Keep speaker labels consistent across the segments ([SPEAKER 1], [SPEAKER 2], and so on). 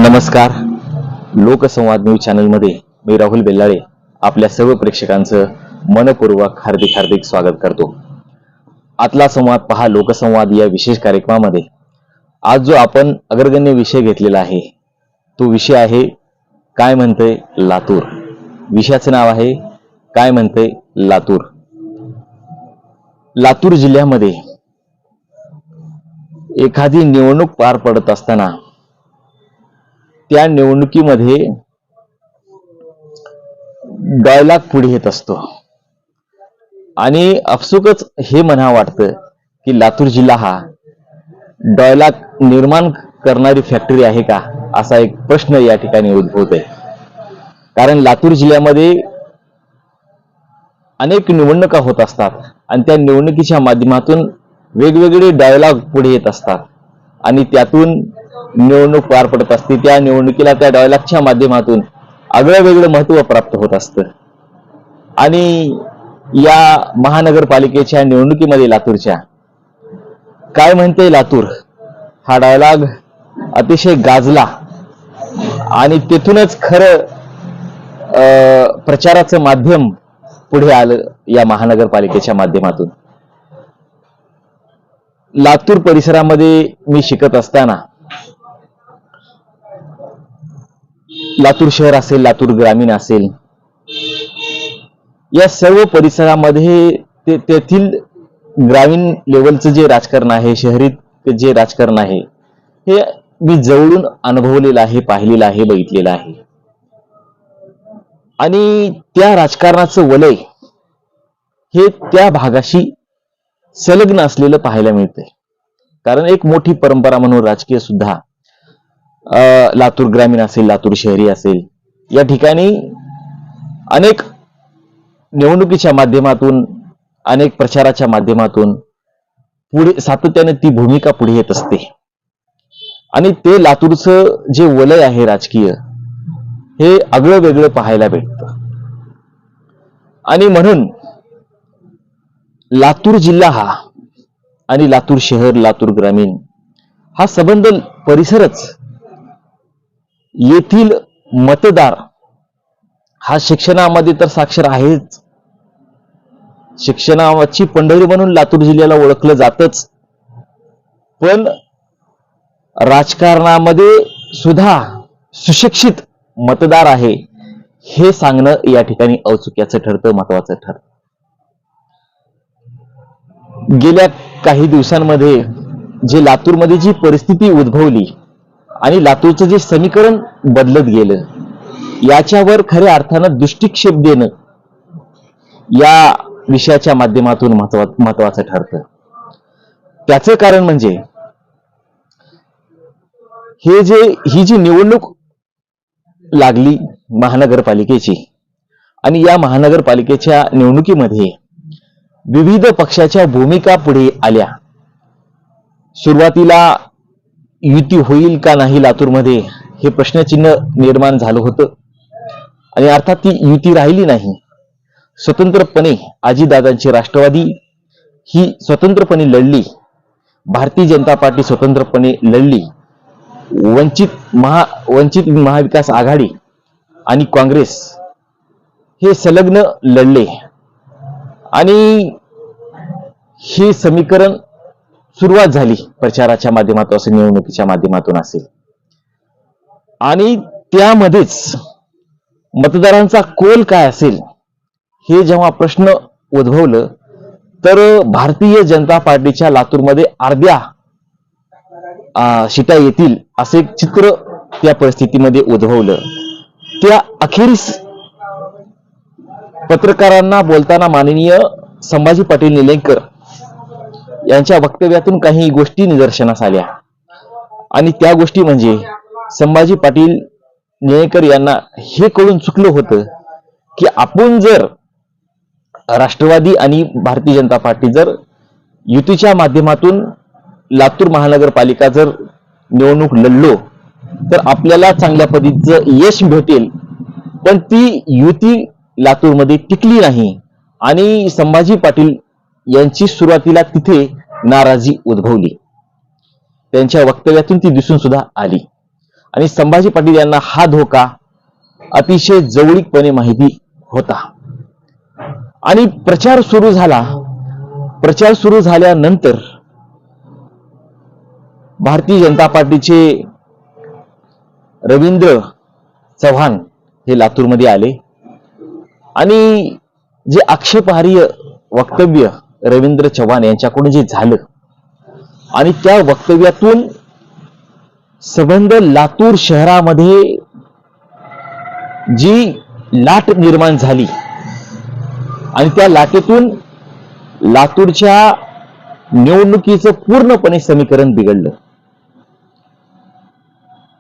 [SPEAKER 1] नमस्कार. लोकसंवाद न्यूज चॅनलमध्ये मी राहुल बेल्लाळे आपल्या सर्व प्रेक्षकांचं मनपूर्वक हार्दिक स्वागत करतो. आतला संवाद पहा लोकसंवाद या विशेष कार्यक्रमामध्ये आज जो आपण अग्रगण्य विषय घेतलेला आहे तो विषय आहे काय म्हणते लातूर. विषयाचं नाव आहे काय म्हणते लातूर. लातूर जिल्ह्यामध्ये एखादी निवडणूक पार पडत असताना त्या निवडणुकीमध्ये डायलॉग पुढे येत असतो आणि आपसुकच हे म्हणावं वाटतं की लातूर जिल्हा हा डायलॉग निर्माण करणारी फॅक्टरी आहे का, असा एक प्रश्न या ठिकाणी उद्भवतोय. कारण लातूर जिल्ह्यामध्ये अनेक निवडणुका होत असतात आणि त्या निवडणुकीच्या माध्यमातून वेगवेगळे डायलॉग पुढे येत असतात आणि त्यातून निवडणूक पार पडत असते. त्या निवडणुकीला त्या डायलॉगच्या माध्यमातून आगळं वेगळं महत्व प्राप्त होत असतं. आणि या महानगरपालिकेच्या निवडणुकीमध्ये लातूरच्या काय म्हणते लातूर हा डायलॉग अतिशय गाजला आणि तेथूनच खरं प्रचाराचं माध्यम पुढे आलं. या महानगरपालिकेच्या माध्यमातून लातूर परिसरामध्ये मी शिकत असताना लातूर शहर असेल, लातूर ग्रामीण असेल, या सर्व परिसरामध्ये तेथील ग्रामीण लेवलचं जे राजकारण आहे, शहरी जे राजकारण आहे, हे मी जवळून अनुभवलेलं आहे, पाहिलेलं आहे, बघितलेलं आहे. आणि त्या राजकारणाचं वलय हे त्या भागाशी संलग्न असलेलं पाहायला मिळतंय. कारण एक मोठी परंपरा म्हणून राजकीय सुद्धा लातूर ग्रामीण असेल, लातूर शहरी असेल, या ठिकाणी अनेक निवडणुकीच्या माध्यमातून, अनेक प्रचाराच्या माध्यमातून पुढे सातत्याने ती भूमिका पुढे येत असते. आणि ते लातूरचं जे वलय आहे राजकीय, हे आगळं वेगळं पाहायला भेटतं. आणि म्हणून लातूर जिल्हा हा आणि लातूर शहर, लातूर ग्रामीण हा संबंध परिसरच, येथील मतदार हा शिक्षणामध्ये तर साक्षर आहेच, शिक्षणाची पंढरी म्हणून लातूर जिल्ह्याला ओळखलं जातच, पण राजकारणामध्ये सुद्धा सुशिक्षित मतदार आहे हे सांगणं या ठिकाणी औत्सुक्याचं ठरतं, महत्वाचं ठरतं. गेल्या काही दिवसांमध्ये जे लातूरमध्ये जी परिस्थिती उद्भवली आणि लातूरचं जे समीकरण बदलत गेलं, याच्यावर खऱ्या अर्थानं दृष्टिक्षेप देणं या विषयाच्या माध्यमातून महत्वाचं ठरतं. त्याचं कारण म्हणजे ही जी निवडणूक लागली महानगरपालिकेची, आणि या महानगरपालिकेच्या निवडणुकीमध्ये विविध पक्षाच्या भूमिका पुढे आल्या. सुरुवातीला युती होईल का नाही लातूरमध्ये हे प्रश्नचिन्ह निर्माण झालं होतं आणि अर्थात ती युती राहिली नाही. स्वतंत्रपणे अजितदादांची राष्ट्रवादी ही स्वतंत्रपणे लढली, भारतीय जनता पार्टी स्वतंत्रपणे लढली, वंचित महाविकास आघाडी आणि काँग्रेस हे संलग्न लढले. आणि हे समीकरण सुरुवात झाली प्रचाराच्या माध्यमातून असेल, निवडणुकीच्या माध्यमातून असेल, आणि त्यामध्येच मतदारांचा कोल काय असेल हे जेव्हा प्रश्न उद्भवलं, तर भारतीय जनता पार्टीच्या लातूरमध्ये अर्ध्या सीटा येतील असे एक चित्र त्या परिस्थितीमध्ये उद्भवलं. त्या अखेरीस पत्रकारांना बोलताना माननीय संभाजी पाटील निलंगेकर यांच्या वक्तव्यातून काही गोष्टी निदर्शनास आल्या. आणि त्या गोष्टी म्हणजे संभाजी पाटील निलंगेकर यांना हे कळून चुकलं होतं की आपण जर राष्ट्रवादी आणि भारतीय जनता पार्टी जर युतीच्या माध्यमातून लातूर महानगरपालिका जर निवडणूक लढलो तर आपल्याला चांगल्या पद्धतीचं यश भेटेल. पण ती युती लातूरमध्ये टिकली नाही आणि संभाजी पाटील यांची सुरुवातीला तिथे नाराजी उद्भवली. त्यांच्या वक्तव्यातून ती दिसून सुद्धा आली. आणि संभाजी पाटील यांना हा धोका अतिशय जवळीकपणे माहिती होता. आणि प्रचार सुरू झाल्यानंतर भारतीय जनता पार्टीचे रवींद्र चव्हाण हे लातूरमध्ये आले आणि जे आक्षेपार्ह वक्तव्य रवींद्र चव्हाण यांच्याकडून जे झालं आणि त्या वक्तव्यातून संबंध लातूर शहरामध्ये जी लाट निर्माण झाली आणि त्या लाटेतून लातूरच्या निवडणुकीचं पूर्णपणे समीकरण बिघडलं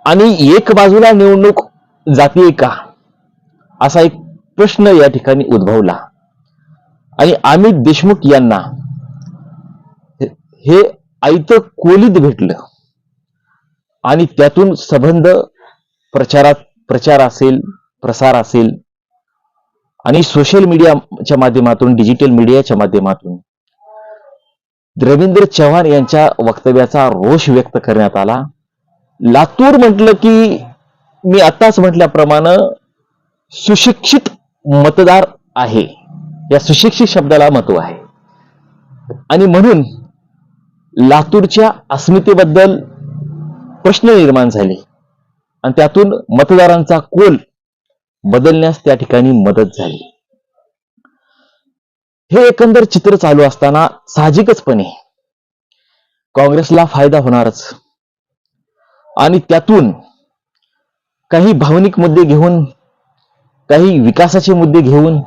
[SPEAKER 1] आणि एक बाजूला निवडणूक जातीय का असा एक प्रश्न या ठिकाणी उद्भवला आणि अमित देशमुख यांना हे आयतं कोलीत भेटलं आणि त्यातून संबंध प्रचार असेल, प्रसार असेल आणि सोशल मीडियाच्या माध्यमातून, डिजिटल मीडियाच्या माध्यमातून रवींद्र चव्हाण यांच्या वक्तव्याचा रोष व्यक्त करण्यात आला. लातूर म्हटलं की मी आताच म्हटल्याप्रमाणे सुशिक्षित मतदार आहे, या सुशिक्षित शब्दाला महत्व आहे आणि म्हणून लातूरच्या अस्मितेबद्दल प्रश्न निर्माण झाले आणि त्यातून मतदारांचा कोल बदलण्यास त्या ठिकाणी मदत झाली. हे एकंदर चित्र चालू असताना साहजिकचपणे काँग्रेसला फायदा होणारच आणि त्यातून काही भावनिक मुद्दे घेऊन, काही विकासाचे मुद्दे घेऊन,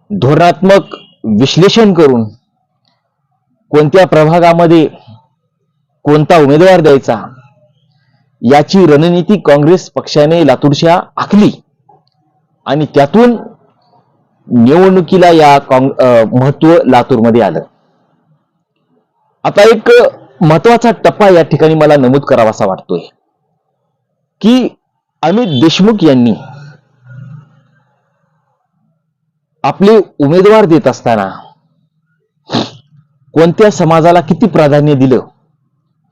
[SPEAKER 1] धोरणात्मक विश्लेषण करून कोणत्या प्रभागामध्ये कोणता उमेदवार द्यायचा याची रणनीती काँग्रेस पक्षाने लातूरच्या आखली आणि त्यातून निवडणुकीला या महत्व लातूरमध्ये आलं. आता एक महत्वाचा टप्पा या ठिकाणी मला नमूद करावासा वाटतोय की अमित देशमुख यांनी आपले उमेदवार देत असताना कोणत्या समाजाला किती प्राधान्य दिलं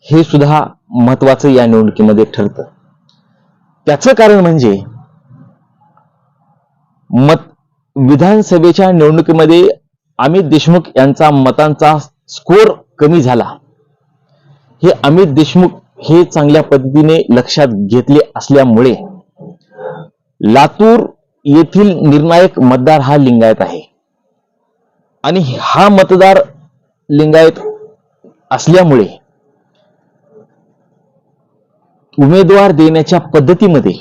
[SPEAKER 1] हे सुद्धा महत्वाचं या निवडणुकीमध्ये ठरतं. त्याचं कारण म्हणजे विधानसभेच्या निवडणुकीमध्ये अमित देशमुख यांचा मतांचा स्कोर कमी झाला. हे अमित देशमुख हे चांगल्या पद्धतीने लक्षात घेतले असल्यामुळे लातूर येथील निर्णायक मतदार हा लिंगायत आहे आणि हा मतदार लिंगायत असल्यामुळे उमेदवार देण्याच्या पद्धतीमध्ये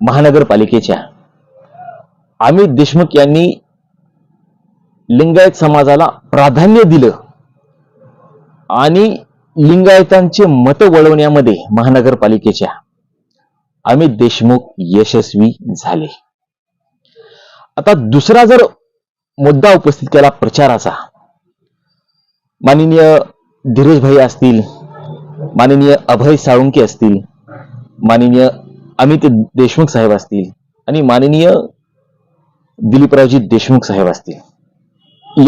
[SPEAKER 1] महानगरपालिकेच्या अमित देशमुख यांनी लिंगायत समाजाला प्राधान्य दिलं आणि लिंगायतांचे मत वळवण्यामध्ये महानगरपालिकेच्या अमित देशमुख यशस्वी झाले. आता दुसरा जर मुद्दा उपस्थित केला प्रचाराचा, माननीय धीरज भाई असतील, माननीय अभय साळुंके असतील, माननीय अमित देशमुख साहेब असतील आणि माननीय दिलीपरावजी देशमुख साहेब असतील,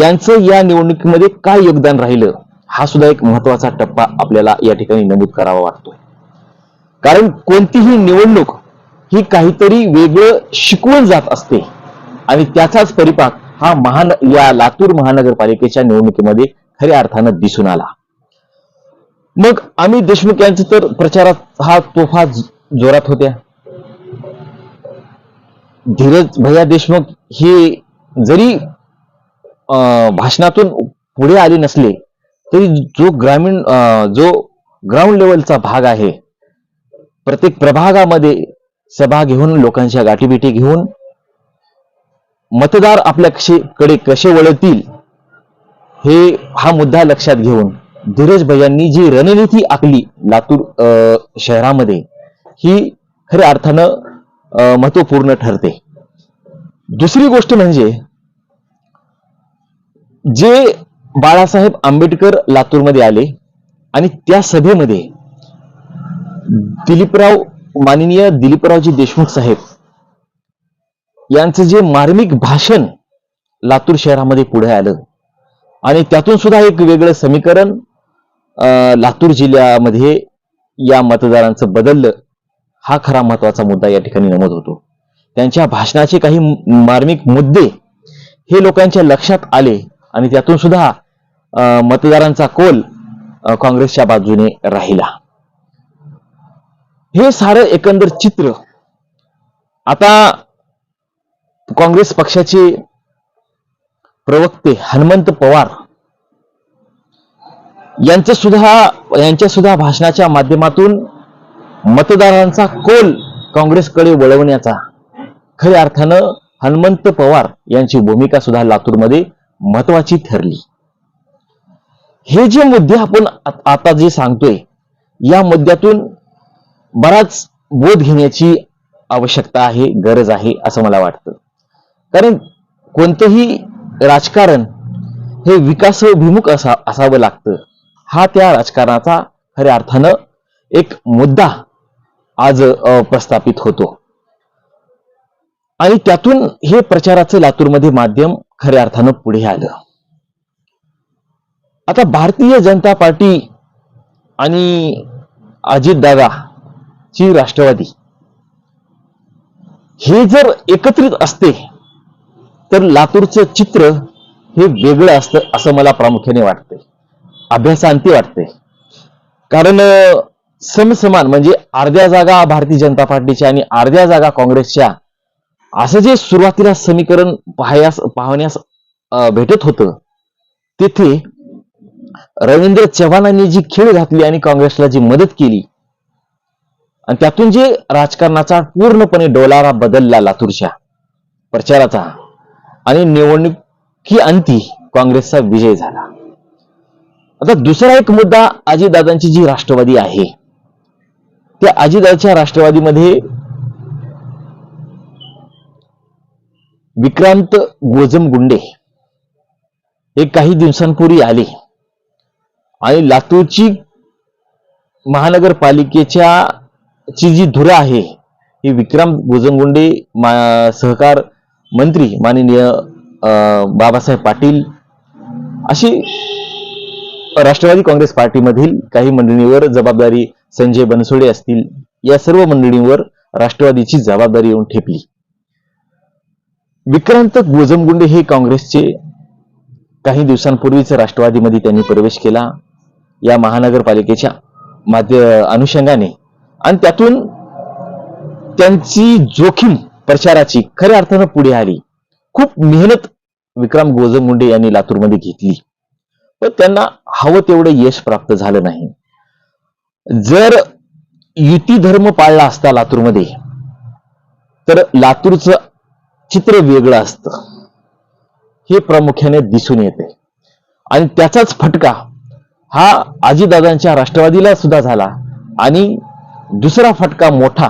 [SPEAKER 1] यांचं या निवडणुकीमध्ये काय योगदान राहिलं हा सुद्धा एक महत्वाचा टप्पा आपल्याला या ठिकाणी नमूद करावा वाटतोय. कारण कोणतीही निवडणूक ही काहीतरी वेगळं शिकवून जात असते आणि त्याचाच परिपाक हा या लातूर महानगरपालिकेच्या निवडणुकीमध्ये खऱ्या अर्थानं दिसून आला. मग अमित देशमुख यांचं तर प्रचारात हा तोफा जोरात होत्या. धीरज भैया देशमुख हे जरी भाषणातून पुढे आले नसले तरी जो ग्राउंड लेवलचा भाग आहे, प्रत्येक प्रभागामध्ये सभा घेऊन, लोकांच्या गाठीभेटी घेऊन मतदार आपल्याकडे कसे वळतील हा मुद्दा लक्षात घेऊन धीरज भैयांनी जी रणनीती आखली लातूर शहरामध्ये ही खऱ्या अर्थानं महत्वपूर्ण ठरते. दुसरी गोष्ट म्हणजे जे बाळासाहेब आंबेडकर लातूरमध्ये आले आणि त्या सभेमध्ये माननीय दिलीपरावजी देशमुख साहेब यांचं जे मार्मिक भाषण लातूर शहरामध्ये पुढे आलं आणि त्यातून सुद्धा एक वेगळं समीकरण लातूर जिल्ह्यामध्ये या मतदारांचं बदललं हा खरा महत्वाचा मुद्दा या ठिकाणी नमूद होतो. त्यांच्या भाषणाचे काही मार्मिक मुद्दे हे लोकांच्या लक्षात आले आणि त्यातून सुद्धा मतदारांचा कौल काँग्रेसच्या बाजूने राहिला. हे सारं एकंदर चित्र आता काँग्रेस पक्षाचे प्रवक्ते हनुमंत पवार यांच्या सुद्धा भाषणाच्या माध्यमातून मतदारांचा कौल काँग्रेसकडे वळवण्याचा खऱ्या अर्थानं हनुमंत पवार यांची भूमिका सुद्धा लातूरमध्ये महत्वाची ठरली. हे जे मुद्दे आपण आता जे सांगतोय या मुद्द्यातून बराच बोध घेण्याची आवश्यकता आहे, गरज आहे असं मला वाटतं. कारण कोणतंही राजकारण हे विकासाभिमुख असावं लागतं. हा त्या राजकारणाचा खऱ्या अर्थानं एक मुद्दा आज प्रस्थापित होतो आणि त्यातून हे प्रचाराचं लातूरमध्ये माध्यम खऱ्या अर्थानं पुढे आलं. आता भारतीय जनता पार्टी आणि अजितदादाची राष्ट्रवादी हे जर एकत्रित असते तर लातूरचं चित्र हे वेगळं असतं असं मला प्रामुख्याने वाटतंय, अभ्यासांती वाटते. कारण समसमान म्हणजे अर्ध्या जागा भारतीय जनता पार्टीच्या आणि अर्ध्या जागा काँग्रेसच्या असं जे सुरुवातीला समीकरण पाहण्यास भेटत होतं, तिथे रवींद्र चव्हाणांनी जी खीळ घातली आणि काँग्रेसला जी मदत केली आणि त्यातून जे राजकारणाचा पूर्णपणे डोलारा बदलला लातूरच्या प्रचाराचा आणि निवडणुकी अंती काँग्रेसचा विजय झाला. आता दुसरा एक मुद्दा अजितदादांची जी राष्ट्रवादी आहे, त्या अजितदादांच्या राष्ट्रवादीमध्ये विक्रांत गोजमगुंडे हे काही दिवसांपूर्वी आले आणि लातूरची महानगरपालिकेच्या ची जी धुरा आहे ही विक्रांत गोजमगुंडे सहकार मंत्री माननीय बाबासाहेब पाटील अशी राष्ट्रवादी काँग्रेस पार्टीमधील काही मंडळींवर जबाबदारी, संजय बनसोडे असतील, या सर्व मंडळींवर राष्ट्रवादीची जबाबदारी येऊन ठेपली. विक्रांत गोजमगुंडे हे काँग्रेसचे काही दिवसांपूर्वीच राष्ट्रवादीमध्ये त्यांनी प्रवेश केला या महानगरपालिकेच्या अनुषंगाने आणि त्यातून त्यांची जोखीम प्रचाराची खऱ्या अर्थानं पुढे आली. खूप मेहनत विक्रांत गोजमगुंडे यांनी लातूरमध्ये घेतली, पण त्यांना हवं तेवढं यश प्राप्त झालं नाही. जर युती धर्म पाळला असता लातूरमध्ये तर लातूरचं चित्र वेगळं असतं, हे प्रामुख्याने दिसून येते. आणि त्याचाच फटका हा अजितदादांच्या राष्ट्रवादीला सुद्धा झाला आणि दुसरा फटका मोठा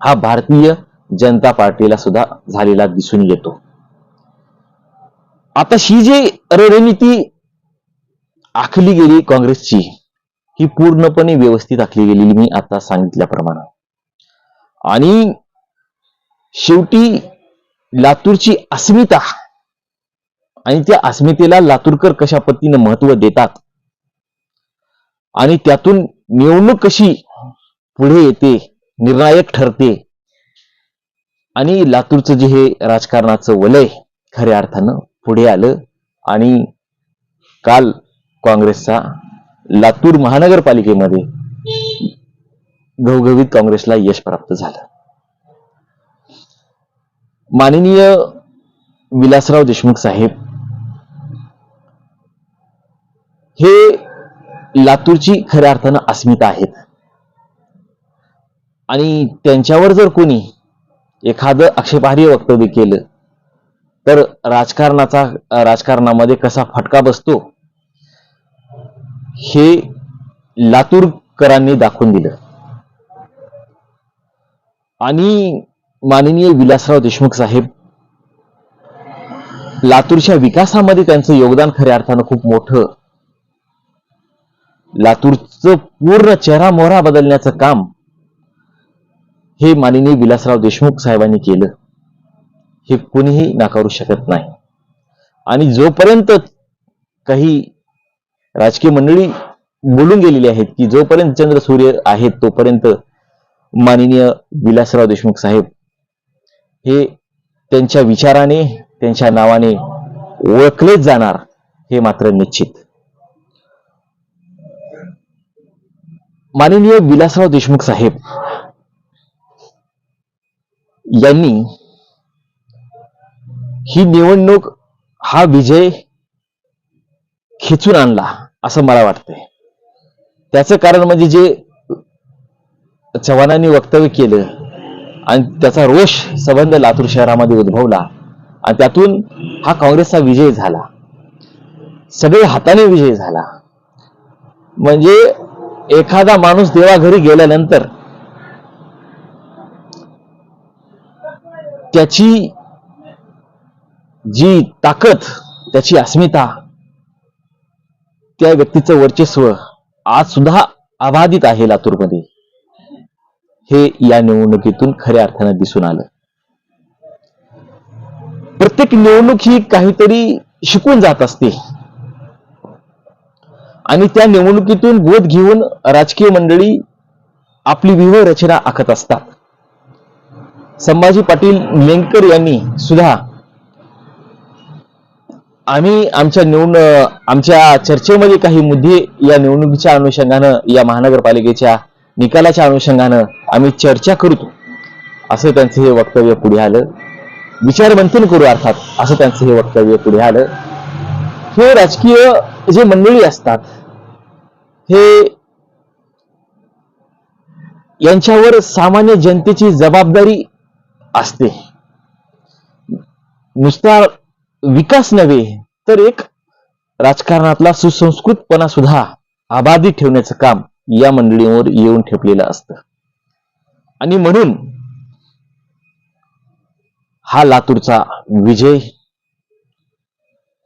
[SPEAKER 1] हा भारतीय जनता पार्टीला सुद्धा झालेला दिसून येतो. आता ही जी रणनीती आखली गेली काँग्रेसची, ही पूर्णपणे व्यवस्थित आखली गेलेली मी आता सांगितल्याप्रमाणे. आणि शेवटी लातूरची अस्मिता आणि त्या अस्मितेला लातूरकर कशा पद्धतीने महत्व देतात आणि त्यातून निवडणूक कशी पुढे येते, निर्णायक ठरते आणि लातूरचं जे हे राजकारणाचं वलय खऱ्या अर्थानं पुढे आलं आणि काल काँग्रेसचा लातूर महानगरपालिकेमध्ये घवघवीत काँग्रेसला यश प्राप्त झालं. माननीय विलासराव देशमुख साहेब हे लातूरची खऱ्या अर्थानं अस्मिता आहेत आणि त्यांच्यावर जर कोणी एखादं आक्षेपार्ह वक्तव्य केलं तर राजकारणामध्ये कसा फटका बसतो हे लातूरकरांनी दाखवून दिलं. आणि माननीय विलासराव देशमुख साहेब लातूरच्या विकासामध्ये त्यांचं योगदान खऱ्या अर्थानं खूप मोठं. लातूरचं पूर्ण चेहरा मोहरा बदलण्याचं काम हे माननीय विलासराव देशमुख साहेबांनी केलं, हे कोणीही नाकारू शकत नाही. आणि जोपर्यंत काही राजकीय मंडळी बोलून गेलेली आहेत की जोपर्यंत चंद्र सूर्य आहेत तोपर्यंत माननीय विलासराव देशमुख साहेब हे त्यांच्या विचाराने, त्यांच्या नावाने ओळखलेच जाणार हे मात्र निश्चित. माननीय विलासराव देशमुख साहेब यांनी ही निवडणूक, हा विजय खेचून आणला असं मला वाटतंय. त्याचं कारण म्हणजे जे चव्हाणांनी वक्तव्य केलं आणि त्याचा रोष संबंध लातूर शहरामध्ये उद्भवला आणि त्यातून हा काँग्रेसचा विजय झाला, सगळे हाताने विजय झाला. म्हणजे एखादा माणूस देवाघरी गेल्यानंतर त्याची जी ताकद, त्याची अस्मिता, त्या व्यक्तीचं वर्चस्व आज सुद्धा अबाधित आहे लातूरमध्ये, हे या निवडणुकीतून खऱ्या अर्थानं दिसून आलं. प्रत्येक निवडणूक ही काहीतरी शिकून जात असते आणि त्या निवडणुकीतून बोध घेऊन राजकीय मंडळी आपली व्यूह रचना आखत असतात. संभाजी पाटील निलंगेकर यांनी सुद्धा आम्ही आमच्या चर्चेमध्ये काही मुद्दे या निवडणुकीच्या अनुषंगानं, या महानगरपालिकेच्या निकालाच्या अनुषंगानं आम्ही चर्चा करतो असं त्यांचं हे वक्तव्य पुढे आलं. विचारमंथन करू अर्थात असं त्यांचं हे वक्तव्य पुढे आलं. हे राजकीय जे मंडळी असतात हे यांच्यावर सामान्य जनतेची जबाबदारी असते. नुसता विकास नव्हे तर एक राजकारणातला सुसंस्कृतपणा सुद्धा अबाधित ठेवण्याचं काम या मंडळींवर येऊन ठेपलेलं असतं. आणि म्हणून हा लातूरचा विजय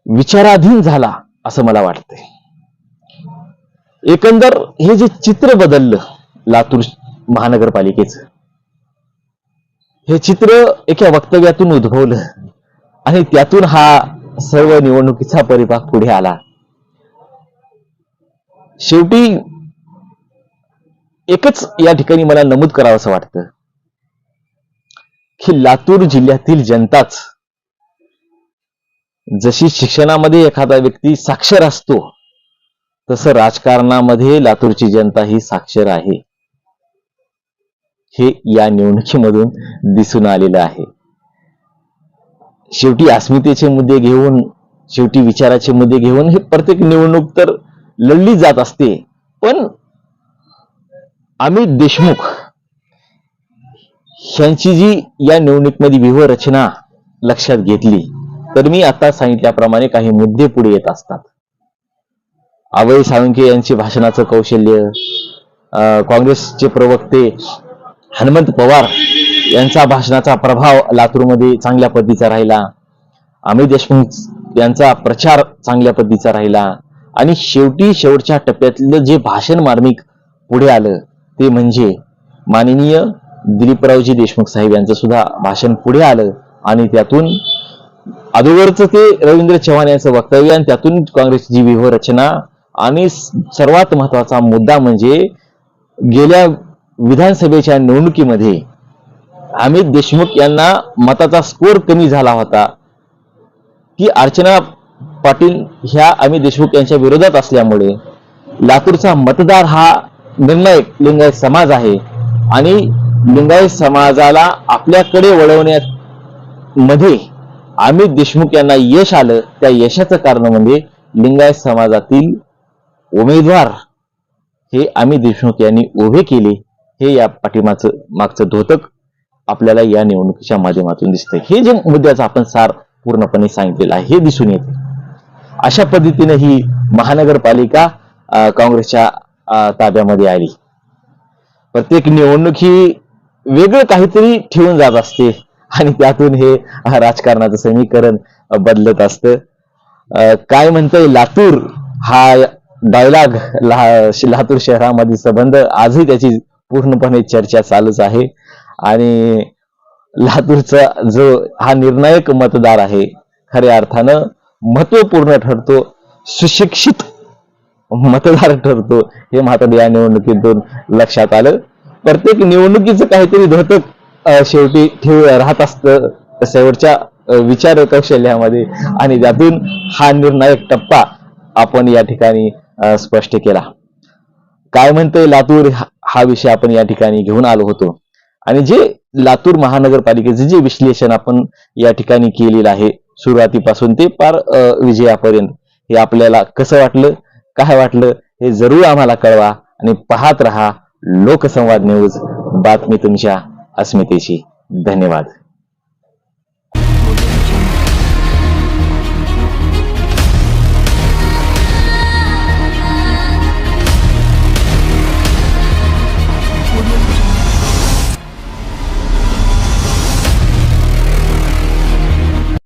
[SPEAKER 1] विचाराधीन झाला असं मला वाटतंय. एकंदर हे जे चित्र बदललं लातूर महानगरपालिकेचं, हे चित्र एका वक्तव्यातून उद्भवलं आणि त्यातून हा सर्व निवडणुकीचा परिपाक पुढे आला. शेवटी एकच या ठिकाणी मला नमूद करावं असं वाटतं की लातूर जिल्ह्यातील जनताच जशी शिक्षणामध्ये एखादा व्यक्ती साक्षर असतो तसं राजकारणामध्ये लातूरची जनता ही साक्षर आहे, हे या निवडणुकीमधून दिसून आलेलं आहे. शेवटी अस्मितेचे मुद्दे घेऊन, शेवटी विचाराचे मुद्दे घेऊन हे प्रत्येक निवडणूक तर लढली जात असते. पण अमित देशमुख यांची जी या निवडणुकीमध्ये व्यूह रचना लक्षात घेतली तर मी आता सांगितल्याप्रमाणे काही मुद्दे पुढे येत असतात. अभय साळुंखे यांचे भाषणाचं कौशल्य, काँग्रेसचे प्रवक्ते हनुमंत पवार यांचा भाषणाचा प्रभाव लातूरमध्ये चांगल्या पद्धतीचा राहिला, अमित देशमुख यांचा प्रचार चांगल्या पद्धतीचा राहिला आणि शेवटी शेवटच्या टप्प्यातलं जे भाषण मार्मिक पुढे आलं ते म्हणजे माननीय दिलीपरावजी देशमुख साहेब यांचं सुद्धा भाषण पुढे आलं. आणि त्यातून अगोदरचं ते रवींद्र चव्हाण यांचं वक्तव्य आणि त्यातून काँग्रेसची व्यूह रचना आणि सर्वात महत्वाचा मुद्दा म्हणजे गेल्या विधानसभेच्या निवडणुकीमध्ये अमित देशमुख यांना मताचा स्कोर कमी झाला होता की अर्चना पाटील ह्या अमित देशमुख यांच्या विरोधात असल्यामुळे लातूरचा मतदार हा निर्णायक लिंगायत समाज आहे आणि लिंगायत समाजाला आपल्याकडे वळवण्यामध्ये अमित देशमुख यांना यश आलं. त्या यशाचं कारण म्हणजे लिंगायत समाजातील उमेदवार हे अमित देशमुख यांनी उभे केले, हे या मागचं धोतक आपल्याला या निवडणुकीच्या माध्यमातून दिसतंय. हे जे मुद्द्याचं आपण सार पूर्णपणे सांगितलेलं आहे हे दिसून येते. अशा पद्धतीने ही महानगरपालिका काँग्रेसच्या ताब्यामध्ये आली. प्रत्येक निवडणूक ही वेगळं काहीतरी ठेवून जात असते आणि त्यातून हे राजकारणाचं समीकरण बदलत असतं. काय म्हणतंय लातूर हा डायलॉग लातूर शहरामध्ये संबंध आजही त्याची पूर्णपणे चर्चा चालूच आहे. आणि लातूरचा जो हा निर्णायक मतदार आहे खऱ्या अर्थानं महत्वपूर्ण ठरतो, सुशिक्षित मतदार ठरतो, हे मात्र या निवडणुकीतून लक्षात आलं. प्रत्येक निवडणुकीचं काहीतरी धोतक शेवटी राहत असतं शेवटच्या विचार कौशल्यामध्ये, आणि त्यातून हा निर्णायक टप्पा आपण या ठिकाणी स्पष्ट केला. काय म्हणतोय लातूर हा विषय आपण या ठिकाणी घेऊन आलो होतो. आणि जे लातूर महानगरपालिकेचे जे विश्लेषण आपण या ठिकाणी केलेलं आहे सुरुवातीपासून ते पार विजयापर्यंत, हे आपल्याला कसं वाटलं, काय वाटलं हे जरूर आम्हाला कळवा. आणि पाहत रहा लोकसंवाद न्यूज, बातमी तुमच्या अस्मितेची. धन्यवाद.